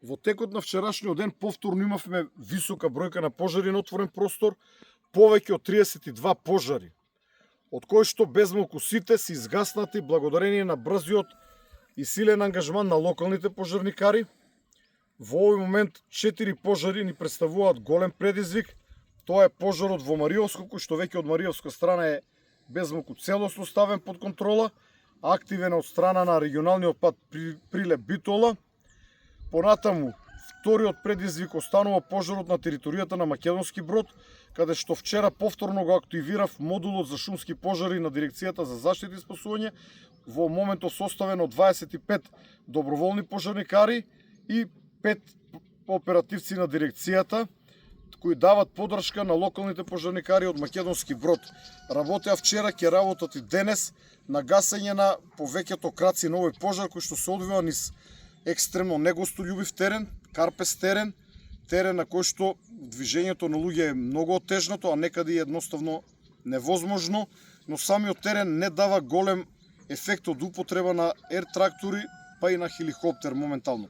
Во текот на вчерашниот ден повторно имавме висока бројка на пожари на отворен простор, повеќе од 32 пожари, од кои што безмалку сите се изгаснати благодарение на брзиот и силен ангажман на локалните пожарникари. Во овој момент 4 пожари ни представуваат голем предизвик. Тоа е пожарот во Мариовско, кој што веќе од Мариовска страна е безмалку целосно ставен под контрола, активен од страна на регионалниот пат Прилеп-Битола. Понатаму, вториот предизвик останува пожарот на територијата на Македонски Брод, каде што вчера повторно го активирав модулот за шумски пожари на Дирекцијата за заштита и спасување, во моментов составен од 25 доброволни пожарникари и 5 оперативци на дирекцијата, кои дават подршка на локалните пожарникари од Македонски Брод. Работеа вчера, ќе работат и денес на гасење на повеќето краци на овој пожар, кој што се одвива низ екстремно негостољубив терен, карпес терен, терен на кој што движењето на луѓе е многу отежнато, а некаде е едноставно невозможно, но самиот терен не дава голем ефект од употреба на ер трактори, па и на хеликоптер моментално.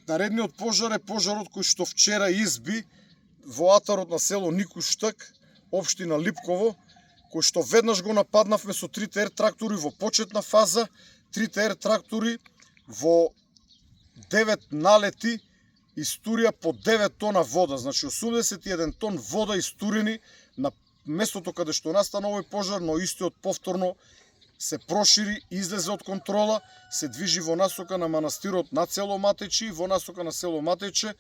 Наредниот пожар е пожарот кој што вчера изби во атарот на село Никуштак, општина Липково, кој што веднаш го нападнавме со трите ер трактори во почетна фаза, трите ер трактори во 9 налети истурија по 9 тона вода, значи 81 тон вода истурени на местото каде што настана овој пожар, но истиот повторно се прошири, излезе од контрола, се движи во насока на манастирот на село Матејче и во насока на село Матејче.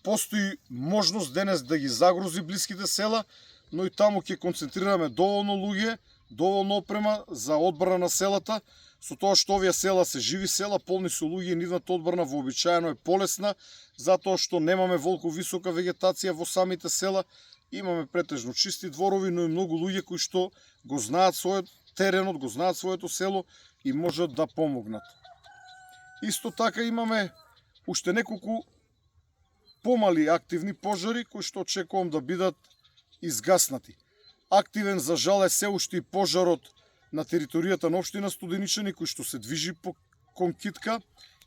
Постои можност денес да ги загрози блиските села, но и таму ќе концентрираме доволно луѓе, доволно опрема за одбрана на селата, со тоа што овие села се живи села, полни со луѓе и нивната одбрана вообичаено е полесна, затоа што немаме волку висока вегетација во самите села, имаме претежно чисти дворови, но и многу луѓе кои што го знаат својот теренот, го знаат своето село и можат да помогнат. Исто така имаме уште неколку помали активни пожари кои што очекувам да бидат изгаснати. Активен за жал е се уште и пожарот на територијата на општина Студеничани, кој што се движи кон Китка,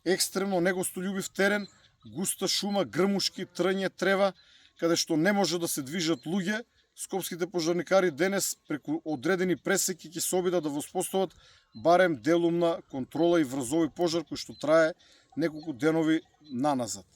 екстремно негостољубив терен, густа шума, грмушки, трње, трева, каде што не може да се движат луѓе. Скопските пожарникари денес преку одредени пресеки ќе се обидат да воспостават барем делумна контрола и врз овој пожар кој што трае неколку денови наназад.